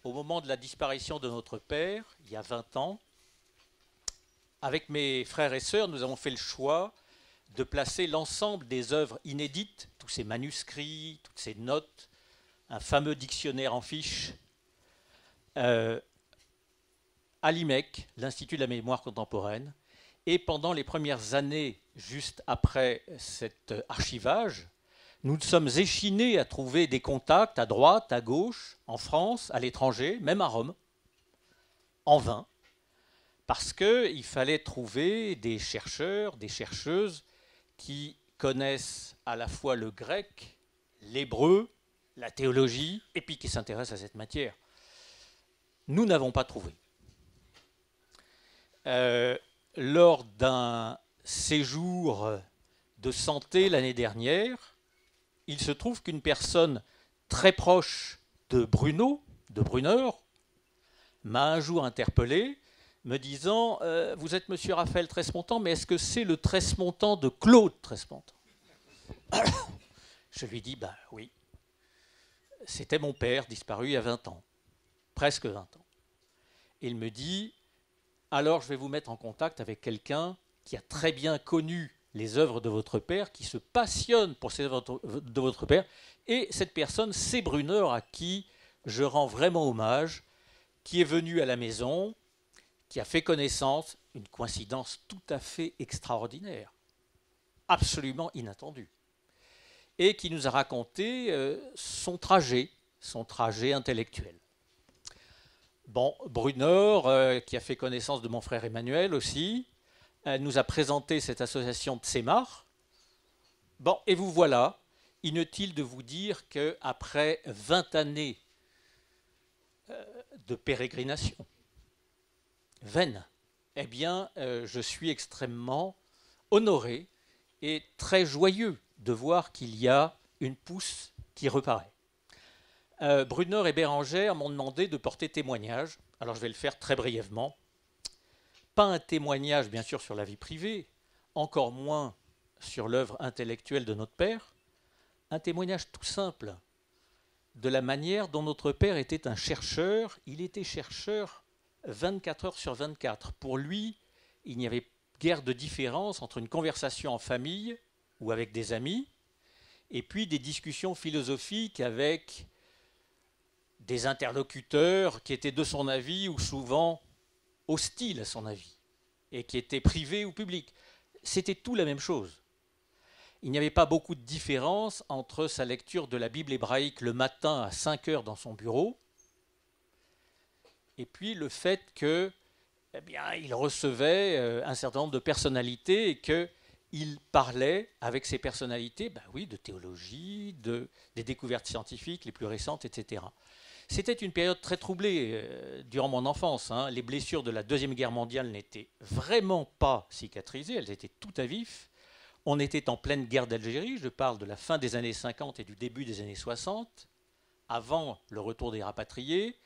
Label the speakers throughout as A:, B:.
A: au moment de la disparition de notre père, il y a 20 ans, avec mes frères et sœurs, nous avons fait le choix de placer l'ensemble des œuvres inédites, tous ces manuscrits, toutes ces notes, un fameux dictionnaire en fiches, à l'IMEC, l'Institut de la mémoire contemporaine. Et pendant les premières années, juste après cet archivage, nous nous sommes échinés à trouver des contacts à droite, à gauche, en France, à l'étranger, même à Rome, en vain, parce qu'il fallait trouver des chercheurs, des chercheuses qui connaissent à la fois le grec, l'hébreu, la théologie, et puis qui s'intéressent à cette matière. Nous n'avons pas trouvé. Lors d'un séjour de santé l'année dernière, il se trouve qu'une personne très proche de Bruno, de Brunner, m'a un jour interpellé, me disant « Vous êtes monsieur Raphaël Tresmontant, mais est-ce que c'est le Tresmontant de Claude Tresmontant ?» Je lui dis « Ben oui, c'était mon père, disparu il y a 20 ans, presque 20 ans. » Il me dit « Alors je vais vous mettre en contact avec quelqu'un qui a très bien connu les œuvres de votre père, qui se passionne pour ces œuvres de votre père, et cette personne, c'est Brunner, à qui je rends vraiment hommage, qui est venu à la maison, qui a fait connaissance, une coïncidence tout à fait extraordinaire, absolument inattendue, et qui nous a raconté son trajet intellectuel. Bon, Brunner, qui a fait connaissance de mon frère Emmanuel aussi, nous a présenté cette association Tsemar. Bon, et vous voilà, inutile de vous dire qu'après 20 années de pérégrination vaine, eh bien, je suis extrêmement honoré et très joyeux de voir qu'il y a une pousse qui reparaît. Brunner et Bérengère m'ont demandé de porter témoignage. Alors je vais le faire très brièvement. Pas un témoignage, bien sûr, sur la vie privée, encore moins sur l'œuvre intellectuelle de notre père. Un témoignage tout simple de la manière dont notre père était un chercheur. Il était chercheur 24 heures sur 24. Pour lui, il n'y avait guère de différence entre une conversation en famille ou avec des amis et puis des discussions philosophiques avec des interlocuteurs qui étaient de son avis ou souvent hostiles à son avis et qui étaient privés ou publics. C'était tout la même chose. Il n'y avait pas beaucoup de différence entre sa lecture de la Bible hébraïque le matin à 5 heures dans son bureau et puis le fait que, eh bien, il recevait un certain nombre de personnalités et qu'il parlait avec ces personnalités, ben oui, de théologie, des découvertes scientifiques les plus récentes, etc. C'était une période très troublée durant mon enfance. Les blessures de la Deuxième Guerre mondiale n'étaient vraiment pas cicatrisées, elles étaient tout à vif. On était en pleine guerre d'Algérie, je parle de la fin des années 50 et du début des années 60, avant le retour des rapatriés.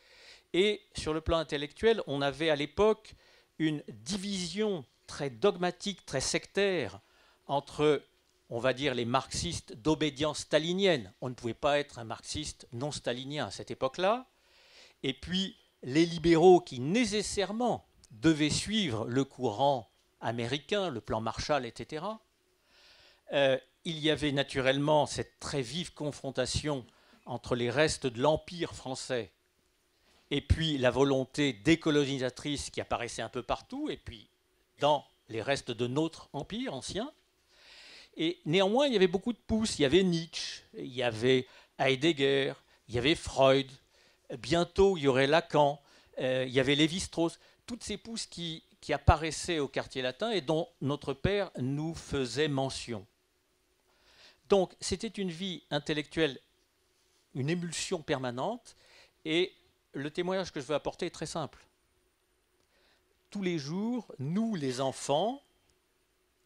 A: Et sur le plan intellectuel, on avait à l'époque une division très dogmatique, très sectaire entre, on va dire, les marxistes d'obédience stalinienne. On ne pouvait pas être un marxiste non stalinien à cette époque-là. Et puis les libéraux qui nécessairement devaient suivre le courant américain, le plan Marshall, etc. Il y avait naturellement cette très vive confrontation entre les restes de l'Empire français et puis la volonté décolonisatrice qui apparaissait un peu partout, et puis dans les restes de notre empire ancien. Et néanmoins, il y avait beaucoup de pousses. Il y avait Nietzsche, il y avait Heidegger, il y avait Freud. Bientôt, il y aurait Lacan, il y avait Lévi-Strauss. Toutes ces pousses qui apparaissaient au quartier latin et dont notre père nous faisait mention. Donc, c'était une vie intellectuelle, une émulsion permanente. Et le témoignage que je veux apporter est très simple. Tous les jours, nous, les enfants,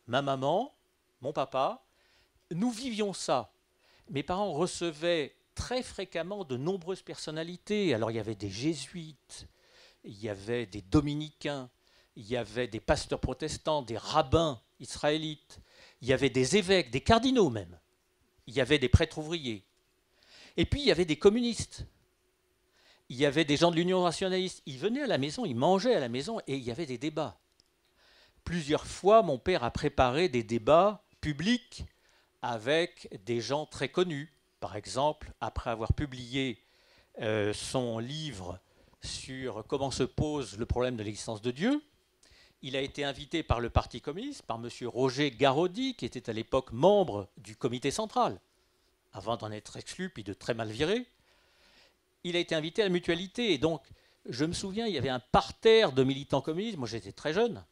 A: ma maman, mon papa, nous vivions ça. Mes parents recevaient très fréquemment de nombreuses personnalités. Alors il y avait des jésuites, il y avait des dominicains, il y avait des pasteurs protestants, des rabbins israélites, il y avait des évêques, des cardinaux même, il y avait des prêtres ouvriers. Et puis il y avait des communistes. il y avait des gens de l'Union nationaliste. Ils venaient à la maison, ils mangeaient à la maison et il y avait des débats. Plusieurs fois, mon père a préparé des débats publics avec des gens très connus. Par exemple, après avoir publié son livre sur comment se pose le problème de l'existence de Dieu, il a été invité par le Parti communiste, par M. Roger Garaudy, qui était à l'époque membre du comité central, avant d'en être exclu puis de très mal viré. Il a été invité à la Mutualité. Et donc, je me souviens, il y avait un parterre de militants communistes, moi j'étais très jeune,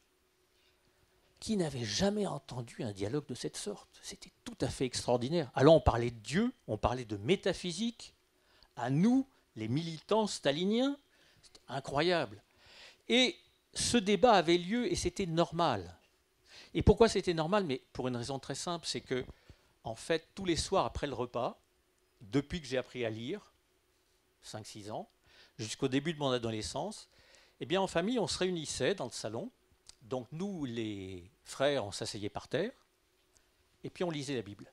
A: qui n'avaient jamais entendu un dialogue de cette sorte. C'était tout à fait extraordinaire. Alors on parlait de Dieu, on parlait de métaphysique, à nous, les militants staliniens, c'était incroyable. Et ce débat avait lieu et c'était normal. Et pourquoi c'était normal? Mais pour une raison très simple, c'est que, en fait, tous les soirs après le repas, depuis que j'ai appris à lire, 5-6 ans, jusqu'au début de mon adolescence, eh bien en famille, on se réunissait dans le salon. Donc nous, les frères, on s'asseyait par terre, et puis on lisait la Bible.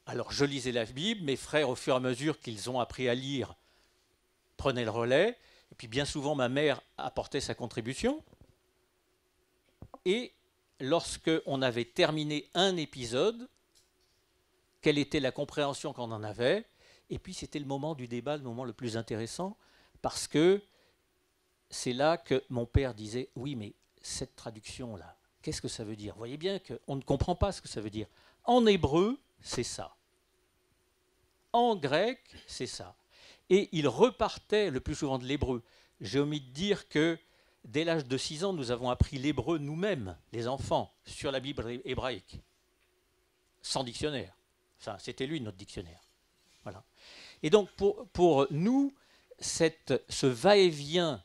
A: Alors je lisais la Bible, mes frères, au fur et à mesure qu'ils ont appris à lire, prenaient le relais, et puis bien souvent ma mère apportait sa contribution. Et lorsque on avait terminé un épisode, quelle était la compréhension qu'on en avait? Et puis c'était le moment du débat, le moment le plus intéressant, parce que c'est là que mon père disait « Oui, mais cette traduction-là, qu'est-ce que ça veut dire ?» Vous voyez bien qu'on ne comprend pas ce que ça veut dire. En hébreu, c'est ça. En grec, c'est ça. Et il repartait le plus souvent de l'hébreu. J'ai omis de dire que dès l'âge de 6 ans, nous avons appris l'hébreu nous-mêmes, les enfants, sur la Bible hébraïque, sans dictionnaire. Enfin, c'était lui notre dictionnaire. Voilà. Et donc, pour nous, ce va-et-vient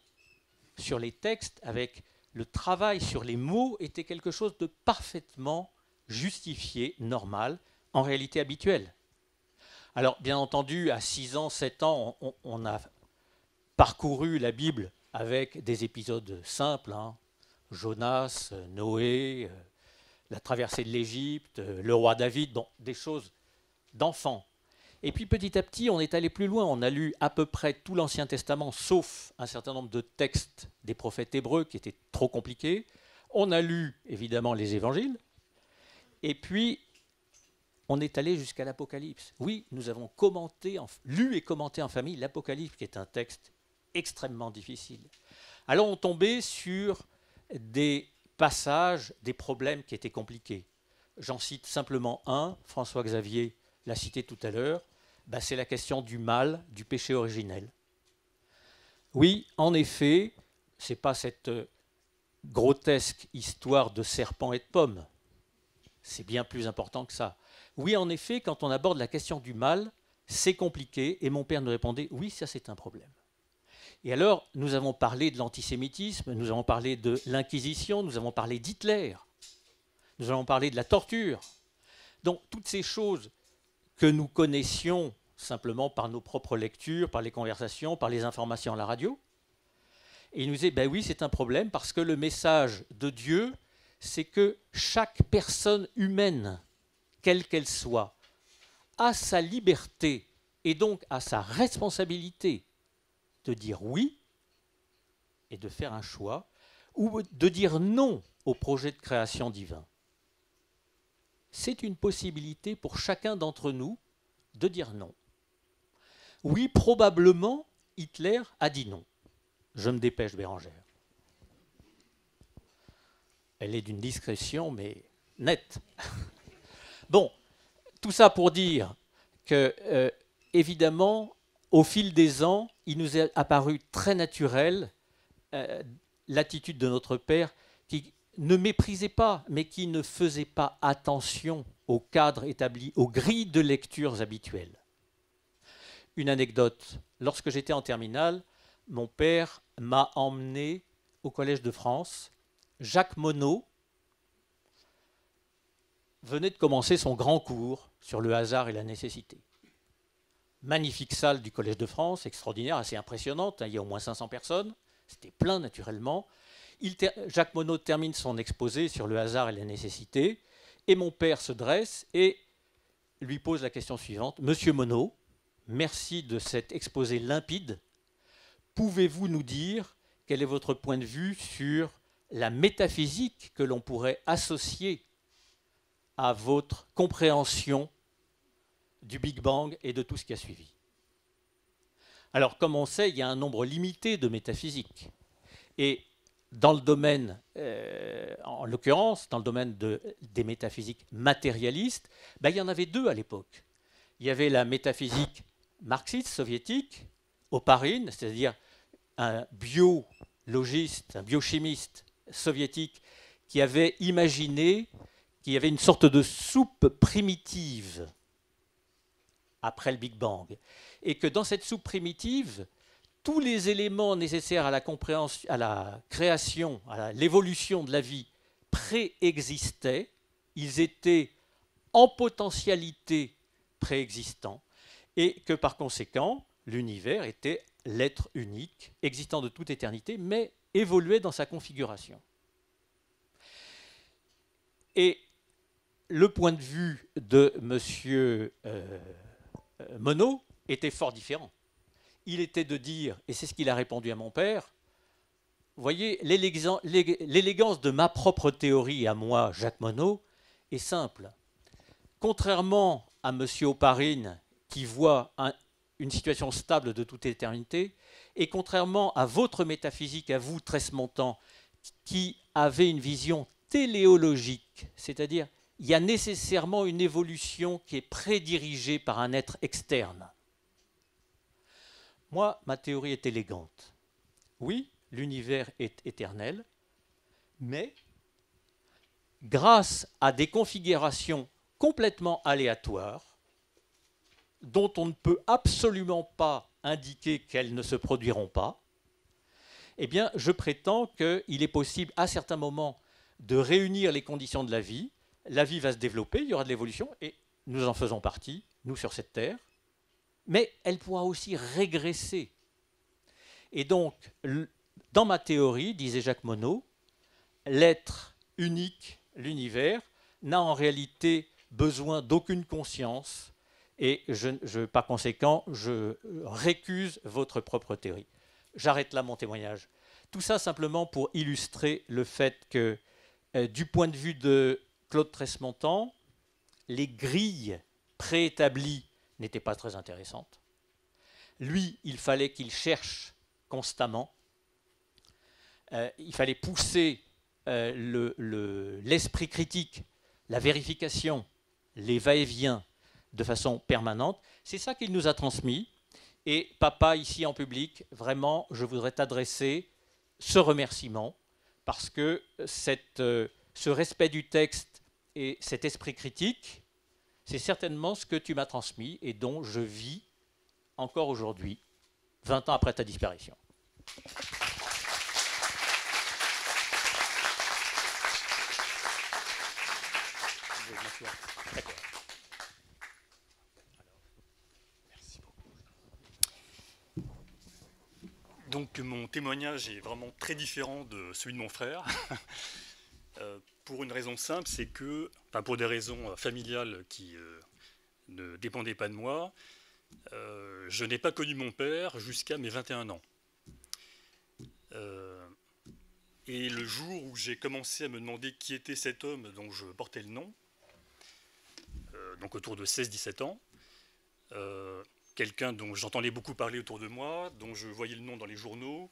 A: sur les textes, avec le travail sur les mots, était quelque chose de parfaitement justifié, normal, en réalité habituel. Alors, bien entendu, à 6 ans, 7 ans, on a parcouru la Bible avec des épisodes simples, hein. Jonas, Noé, la traversée de l'Égypte, le roi David, bon, des choses d'enfants. Et puis petit à petit, on est allé plus loin. On a lu à peu près tout l'Ancien Testament, sauf un certain nombre de textes des prophètes hébreux qui étaient trop compliqués. On a lu évidemment les évangiles. Et puis, on est allé jusqu'à l'Apocalypse. Oui, nous avons lu et commenté en famille l'Apocalypse, qui est un texte extrêmement difficile. Alors on tombait sur des passages, des problèmes qui étaient compliqués. J'en cite simplement un, François Xavier l'a cité tout à l'heure, c'est la question du mal, du péché originel. Oui, en effet, ce n'est pas cette grotesque histoire de serpent et de pomme. C'est bien plus important que ça. Oui, en effet, quand on aborde la question du mal, c'est compliqué, et mon père nous répondait, oui, ça c'est un problème. Et alors, nous avons parlé de l'antisémitisme, nous avons parlé de l'Inquisition, nous avons parlé d'Hitler, nous avons parlé de la torture. Donc, toutes ces choses que nous connaissions simplement par nos propres lectures, par les conversations, par les informations à la radio. Et il nous disait, ben oui, c'est un problème parce que le message de Dieu, c'est que chaque personne humaine, quelle qu'elle soit, a sa liberté et donc a sa responsabilité de dire oui et de faire un choix, ou de dire non au projet de création divin. C'est une possibilité pour chacun d'entre nous de dire non. Oui, probablement, Hitler a dit non. Je me dépêche, Bérangère. Elle est d'une discrétion, mais nette. Bon, tout ça pour dire que, évidemment, au fil des ans, il nous est apparu très naturel l'attitude de notre père qui ne méprisait pas, mais qui ne faisait pas attention au cadre établi, aux grilles de lectures habituelles. Une anecdote, lorsque j'étais en terminale, mon père m'a emmené au Collège de France. Jacques Monod venait de commencer son grand cours sur le hasard et la nécessité. Magnifique salle du Collège de France, extraordinaire, assez impressionnante, il y a au moins 500 personnes, c'était plein naturellement. Jacques Monod termine son exposé sur le hasard et la nécessité, et mon père se dresse et lui pose la question suivante. Monsieur Monod, merci de cet exposé limpide. Pouvez-vous nous dire quel est votre point de vue sur la métaphysique que l'on pourrait associer à votre compréhension du Big Bang et de tout ce qui a suivi? Alors, comme on sait, il y a un nombre limité de métaphysiques. Et dans le domaine, en l'occurrence, dans le domaine des métaphysiques matérialistes, ben, il y en avait deux à l'époque. Il y avait la métaphysique marxiste, soviétique, Oparin, c'est-à-dire un biologiste, un biochimiste soviétique qui avait imaginé qu'il y avait une sorte de soupe primitive après le Big Bang, et que dans cette soupe primitive, tous les éléments nécessaires à la compréhension, à la création, à l'évolution de la vie préexistaient, ils étaient en potentialité préexistants, et que par conséquent, l'univers était l'être unique, existant de toute éternité, mais évoluait dans sa configuration. Et le point de vue de M. Monod était fort différent. Il était de dire, et c'est ce qu'il a répondu à mon père, voyez, l'élégance de ma propre théorie à moi, Jacques Monod, est simple. Contrairement à M. Oparin, qui voit une situation stable de toute éternité, et contrairement à votre métaphysique, à vous, Tresmontant, qui avez une vision téléologique, c'est-à-dire il y a nécessairement une évolution qui est prédirigée par un être externe. Moi, ma théorie est élégante. Oui, l'univers est éternel, mais grâce à des configurations complètement aléatoires, dont on ne peut absolument pas indiquer qu'elles ne se produiront pas, eh bien, je prétends qu'il est possible, à certains moments, de réunir les conditions de la vie va se développer, il y aura de l'évolution, et nous en faisons partie, nous sur cette terre, mais elle pourra aussi régresser. Et donc, dans ma théorie, disait Jacques Monod, l'être unique, l'univers, n'a en réalité besoin d'aucune conscience, et par conséquent, je récuse votre propre théorie. J'arrête là mon témoignage. Tout ça simplement pour illustrer le fait que, du point de vue de Claude Tresmontant, les grilles préétablies n'étaient pas très intéressantes. Lui, il fallait qu'il cherche constamment. Il fallait pousser l'esprit critique, la vérification, les va-et-vient de façon permanente. C'est ça qu'il nous a transmis. Et papa, ici en public, vraiment, je voudrais t'adresser ce remerciement parce que ce respect du texte et cet esprit critique, c'est certainement ce que tu m'as transmis et dont je vis encore aujourd'hui, 20 ans après ta disparition.
B: Donc mon témoignage est vraiment très différent de celui de mon frère. Pour une raison simple, c'est que, enfin pour des raisons familiales qui ne dépendaient pas de moi, je n'ai pas connu mon père jusqu'à mes 21 ans. Et le jour où j'ai commencé à me demander qui était cet homme dont je portais le nom, donc autour de 16-17 ans, quelqu'un dont j'entendais beaucoup parler autour de moi, dont je voyais le nom dans les journaux,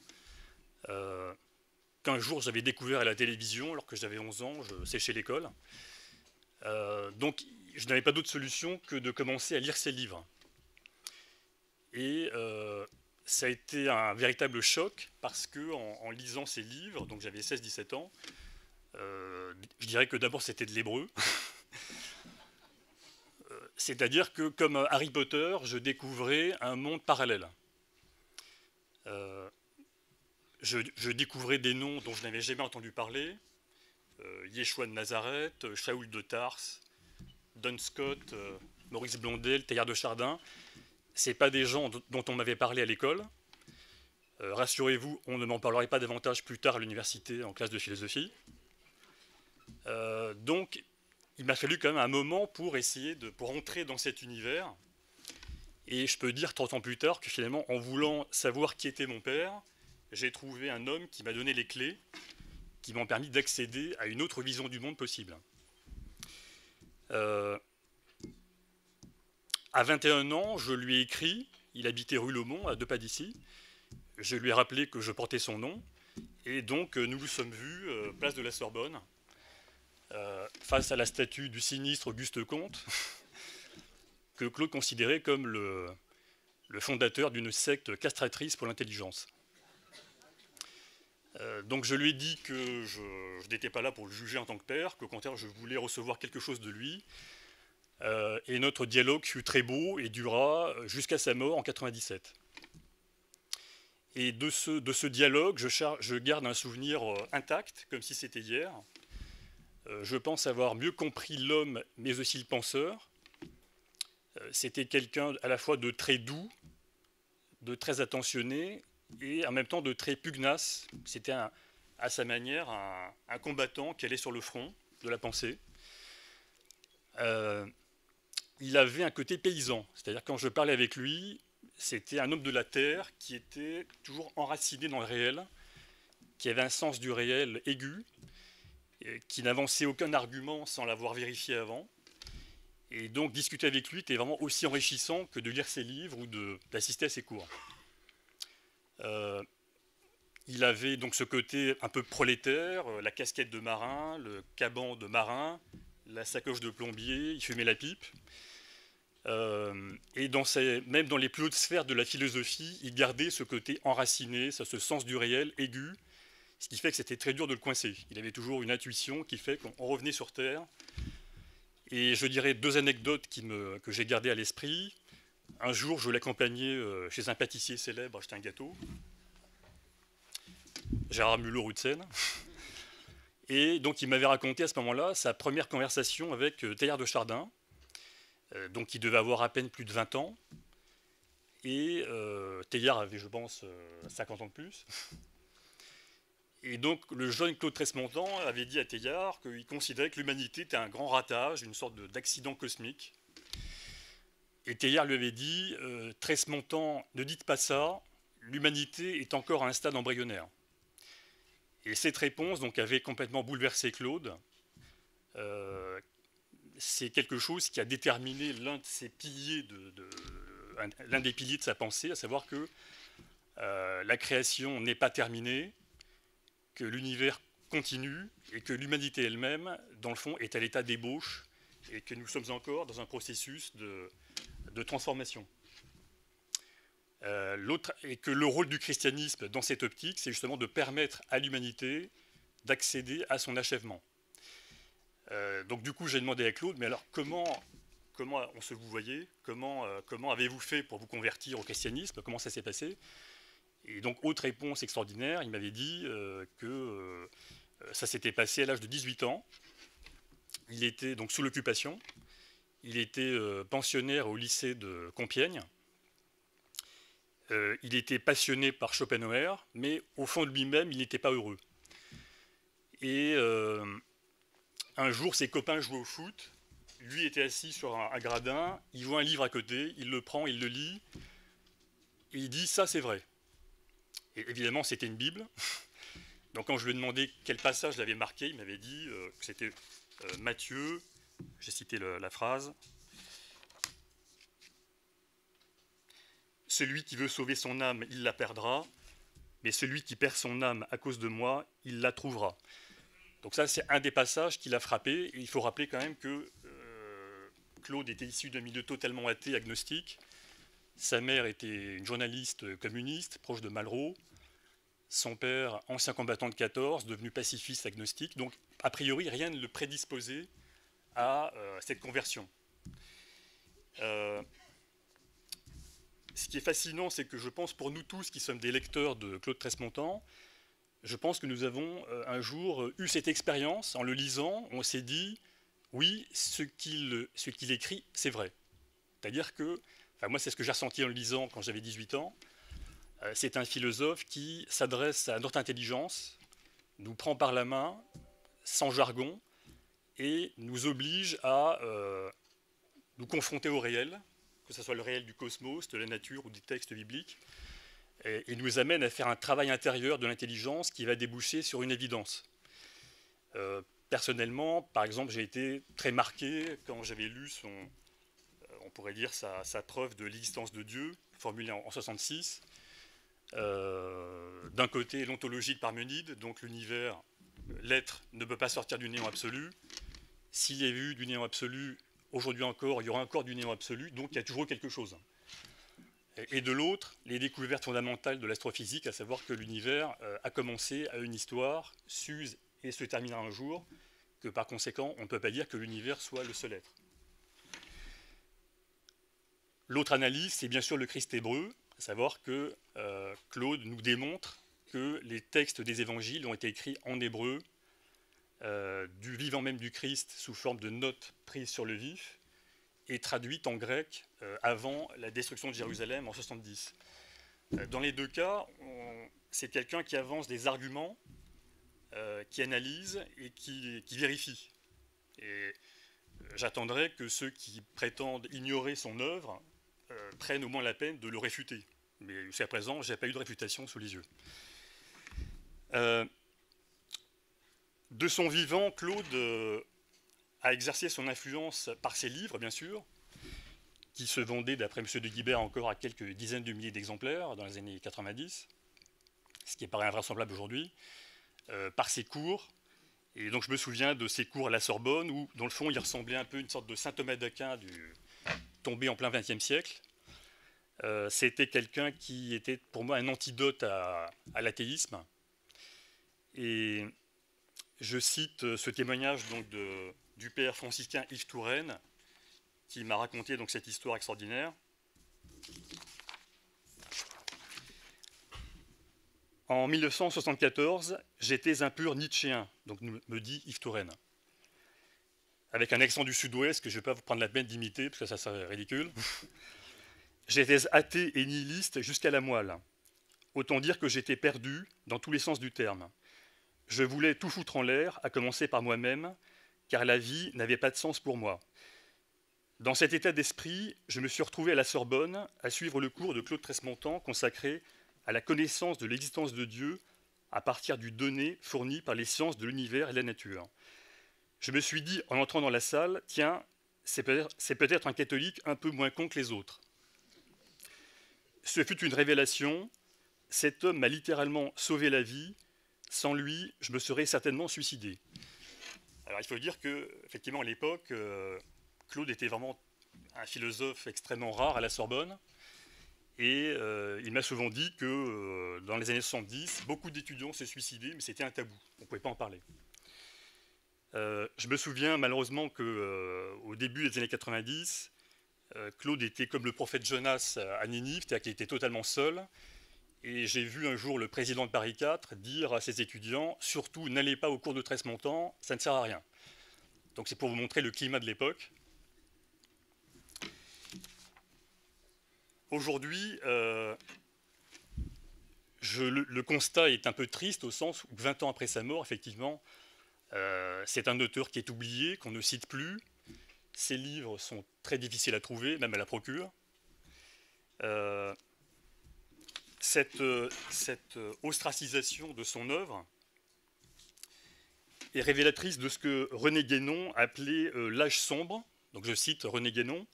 B: qu'un jour j'avais découvert à la télévision alors que j'avais 11 ans, je séchais l'école. Donc je n'avais pas d'autre solution que de commencer à lire ses livres. Et ça a été un véritable choc parce que en lisant ces livres, donc j'avais 16-17 ans, je dirais que d'abord c'était de l'hébreu. C'est-à-dire que, comme Harry Potter, je découvrais un monde parallèle. Je découvrais des noms dont je n'avais jamais entendu parler. Yeshua de Nazareth, Shaoul de Tarse, Don Scott, Maurice Blondel, Teilhard de Chardin. Ce n'est pas des gens dont on m'avait parlé à l'école. Rassurez-vous, on ne m'en parlerait pas davantage plus tard à l'université en classe de philosophie. Donc, il m'a fallu quand même un moment pour essayer pour entrer dans cet univers. Et je peux dire 30 ans plus tard que finalement, en voulant savoir qui était mon père, j'ai trouvé un homme qui m'a donné les clés, qui m'ont permis d'accéder à une autre vision du monde possible. À 21 ans, je lui ai écrit, il habitait rue Lomont, à 2 pas d'ici, je lui ai rappelé que je portais son nom, et donc nous nous sommes vus, place de la Sorbonne, face à la statue du sinistre Auguste Comte, que Claude considérait comme le fondateur d'une secte castratrice pour l'intelligence. Donc je lui ai dit que je n'étais pas là pour le juger en tant que père, qu'au contraire je voulais recevoir quelque chose de lui. Et notre dialogue fut très beau et dura jusqu'à sa mort en 97. Et de ce dialogue, je garde un souvenir intact, comme si c'était hier. Je pense avoir mieux compris l'homme, mais aussi le penseur. C'était quelqu'un à la fois de très doux, de très attentionné, et en même temps de très pugnace. C'était à sa manière un combattant qui allait sur le front de la pensée. Il avait un côté paysan, c'est-à-dire quand je parlais avec lui, c'était un homme de la terre qui était toujours enraciné dans le réel, qui avait un sens du réel aigu, qui n'avançait aucun argument sans l'avoir vérifié avant. Et donc discuter avec lui était vraiment aussi enrichissant que de lire ses livres ou d'assister à ses cours. Il avait donc ce côté un peu prolétaire, la casquette de marin, le caban de marin, la sacoche de plombier, il fumait la pipe. Et même dans les plus hautes sphères de la philosophie, il gardait ce côté enraciné, ce sens du réel aigu, ce qui fait que c'était très dur de le coincer. Il avait toujours une intuition qui fait qu'on revenait sur Terre. Et je dirais 2 anecdotes que j'ai gardées à l'esprit. Un jour, je l'accompagnais chez un pâtissier célèbre acheter un gâteau, Gérard Mulot, rue de Seine. Et donc il m'avait raconté à ce moment-là sa première conversation avec Teilhard de Chardin, donc il devait avoir à peine plus de 20 ans, et Teilhard avait, je pense, 50 ans de plus. Et donc le jeune Claude Tresmontant avait dit à Teilhard qu'il considérait que l'humanité était un grand ratage, une sorte d'accident cosmique. Et Teilhard lui avait dit « Tresmontant, ne dites pas ça, l'humanité est encore à un stade embryonnaire ». Et cette réponse donc, avait complètement bouleversé Claude. C'est quelque chose qui a déterminé l'un des piliers de sa pensée, à savoir que la création n'est pas terminée, que l'univers continue et que l'humanité elle-même, dans le fond, est à l'état d'ébauche et que nous sommes encore dans un processus de transformation. Et que le rôle du christianisme dans cette optique, c'est justement de permettre à l'humanité d'accéder à son achèvement. Donc du coup, j'ai demandé à Claude, mais alors comment on se vous voyait, comment avez-vous fait pour vous convertir au christianisme, comment ça s'est passé? Et donc, autre réponse extraordinaire, il m'avait dit que ça s'était passé à l'âge de 18 ans. Il était donc sous l'occupation, il était pensionnaire au lycée de Compiègne. Il était passionné par Schopenhauer, mais au fond de lui-même, il n'était pas heureux. Et un jour, ses copains jouaient au foot. Lui était assis sur un gradin, il voit un livre à côté, il le prend, il le lit, et il dit « ça c'est vrai ». Et évidemment, c'était une Bible. Donc quand je lui ai demandé quel passage l'avait marqué, il m'avait dit que c'était Matthieu, j'ai cité la phrase, « Celui qui veut sauver son âme, il la perdra, mais celui qui perd son âme à cause de moi, il la trouvera. » Donc ça, c'est un des passages qui l'a frappé. Et il faut rappeler quand même que Claude était issu d'un milieu totalement athée, agnostique. Sa mère était une journaliste communiste, proche de Malraux. Son père, ancien combattant de 14, devenu pacifiste agnostique. Donc, a priori, rien ne le prédisposait à cette conversion. Ce qui est fascinant, c'est que je pense pour nous tous qui sommes des lecteurs de Claude Tresmontant, je pense que nous avons un jour eu cette expérience en le lisant. On s'est dit, oui, ce qu'il écrit, c'est vrai. C'est-à-dire que, enfin, moi, c'est ce que j'ai ressenti en le lisant quand j'avais 18 ans. C'est un philosophe qui s'adresse à notre intelligence, nous prend par la main, sans jargon, et nous oblige à nous confronter au réel, que ce soit le réel du cosmos, de la nature ou des textes bibliques, et nous amène à faire un travail intérieur de l'intelligence qui va déboucher sur une évidence. Personnellement, par exemple, j'ai été très marqué quand j'avais lu on pourrait dire sa preuve de l'existence de Dieu, formulée en 66. D'un côté, l'ontologie de Parménide, donc l'univers, l'être ne peut pas sortir du néant absolu. S'il y a eu du néant absolu, aujourd'hui encore, il y aura encore du néant absolu, donc il y a toujours quelque chose. Et de l'autre, les découvertes fondamentales de l'astrophysique, à savoir que l'univers a commencé à une histoire, s'use et se terminera un jour, que par conséquent, on ne peut pas dire que l'univers soit le seul être. L'autre analyse, c'est bien sûr le Christ hébreu, à savoir que Claude nous démontre que les textes des évangiles ont été écrits en hébreu, du vivant même du Christ sous forme de notes prises sur le vif, et traduites en grec avant la destruction de Jérusalem en 70. Dans les deux cas, c'est quelqu'un qui avance des arguments, qui analyse et qui vérifie. Et j'attendrai que ceux qui prétendent ignorer son œuvre prennent au moins la peine de le réfuter. Mais jusqu'à présent, je n'ai pas eu de réfutation sous les yeux. De son vivant, Claude a exercé son influence par ses livres, bien sûr, qui se vendaient, d'après M. de Guibert, encore à quelques dizaines de milliers d'exemplaires dans les années 90, ce qui paraît invraisemblable aujourd'hui, par ses cours. Et donc je me souviens de ses cours à la Sorbonne, où, dans le fond, il ressemblait un peu à une sorte de saint Thomas d'Aquin tombé en plein XXe siècle. C'était quelqu'un qui était, pour moi, un antidote à l'athéisme. Et je cite ce témoignage donc, du père franciscain Yves Touraine, qui m'a raconté donc, cette histoire extraordinaire. En 1974, j'étais un pur Nietzschéen, donc me dit Yves Touraine. Avec un accent du sud-ouest que je ne vais pas vous prendre la peine d'imiter, parce que ça serait ridicule. J'étais athée et nihiliste jusqu'à la moelle. Autant dire que j'étais perdu dans tous les sens du terme. Je voulais tout foutre en l'air, à commencer par moi-même, car la vie n'avait pas de sens pour moi. Dans cet état d'esprit, je me suis retrouvé à la Sorbonne à suivre le cours de Claude Tresmontant consacré à la connaissance de l'existence de Dieu à partir du donné fourni par les sciences de l'univers et de la nature. Je me suis dit, en entrant dans la salle, tiens, c'est peut-être un catholique un peu moins con que les autres. Ce fut une révélation. Cet homme m'a littéralement sauvé la vie. Sans lui, je me serais certainement suicidé. Alors il faut dire qu'effectivement, à l'époque, Claude était vraiment un philosophe extrêmement rare à la Sorbonne. Et il m'a souvent dit que dans les années 70, beaucoup d'étudiants se suicidaient, mais c'était un tabou. On ne pouvait pas en parler. Je me souviens malheureusement qu'au début des années 90, Claude était comme le prophète Jonas à Ninive, c'est-à-dire qu'il était totalement seul. Et j'ai vu un jour le président de Paris 4 dire à ses étudiants « Surtout, n'allez pas au cours de Tresmontant, ça ne sert à rien ». Donc c'est pour vous montrer le climat de l'époque. Aujourd'hui, le constat est un peu triste au sens où 20 ans après sa mort, effectivement, c'est un auteur qui est oublié, qu'on ne cite plus. Ses livres sont très difficiles à trouver, même à la procure. Cette ostracisation de son œuvre est révélatrice de ce que René Guénon appelait l'âge sombre. Donc je cite René Guénon.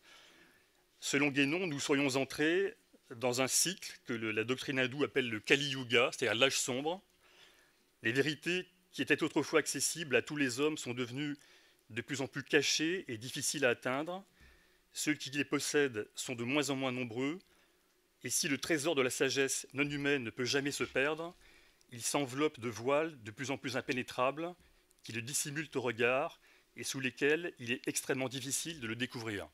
B: Selon Guénon, nous serions entrés dans un cycle que la doctrine hindoue appelle le Kali Yuga, c'est-à-dire l'âge sombre. Les vérités qui étaient autrefois accessibles à tous les hommes sont devenues de plus en plus cachées et difficiles à atteindre. Ceux qui les possèdent sont de moins en moins nombreux. Et si le trésor de la sagesse non humaine ne peut jamais se perdre, il s'enveloppe de voiles de plus en plus impénétrables qui le dissimulent au regard et sous lesquels il est extrêmement difficile de le découvrir.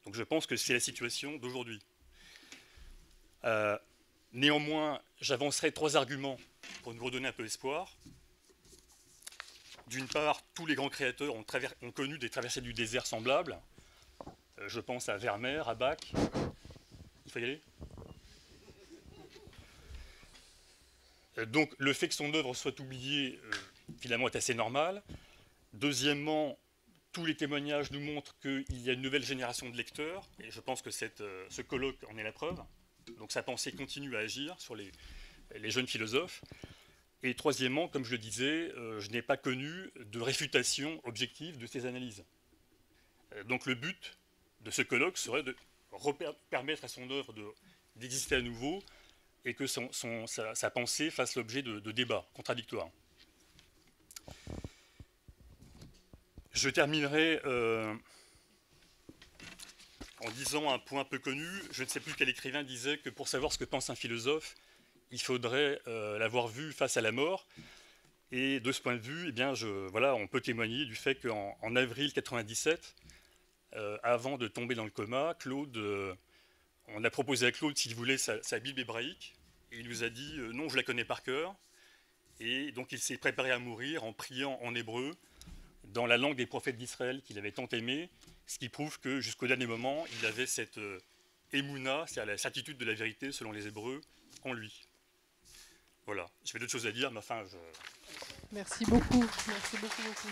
B: Donc je pense que c'est la situation d'aujourd'hui. Néanmoins, j'avancerai 3 arguments pour nous redonner un peu espoir. D'une part, tous les grands créateurs ont connu des traversées du désert semblables. Je pense à Vermeer, à Bach. Il faut y aller ? Donc le fait que son œuvre soit oubliée, finalement, est assez normal. Deuxièmement, tous les témoignages nous montrent qu'il y a une nouvelle génération de lecteurs, et je pense que ce colloque en est la preuve. Donc sa pensée continue à agir sur les jeunes philosophes. Et troisièmement, comme je le disais, je n'ai pas connu de réfutation objective de ces analyses. Donc le but de ce colloque serait de permettre à son œuvre d'exister à nouveau et que sa pensée fasse l'objet de débats contradictoires. Je terminerai en disant un point peu connu. Je ne sais plus quel écrivain disait que pour savoir ce que pense un philosophe, il faudrait l'avoir vu face à la mort. Et de ce point de vue, eh bien, voilà, on peut témoigner du fait qu'en avril 1997, avant de tomber dans le coma, on a proposé à Claude s'il voulait sa Bible hébraïque. Et il nous a dit non, je la connais par cœur. Et donc il s'est préparé à mourir en priant en hébreu, dans la langue des prophètes d'Israël qu'il avait tant aimé, ce qui prouve que jusqu'au dernier moment, il avait cette émouna, c'est-à-dire la certitude de la vérité selon les Hébreux, en lui. Voilà, j'avais d'autres choses à dire, mais enfin,
C: Merci beaucoup, beaucoup.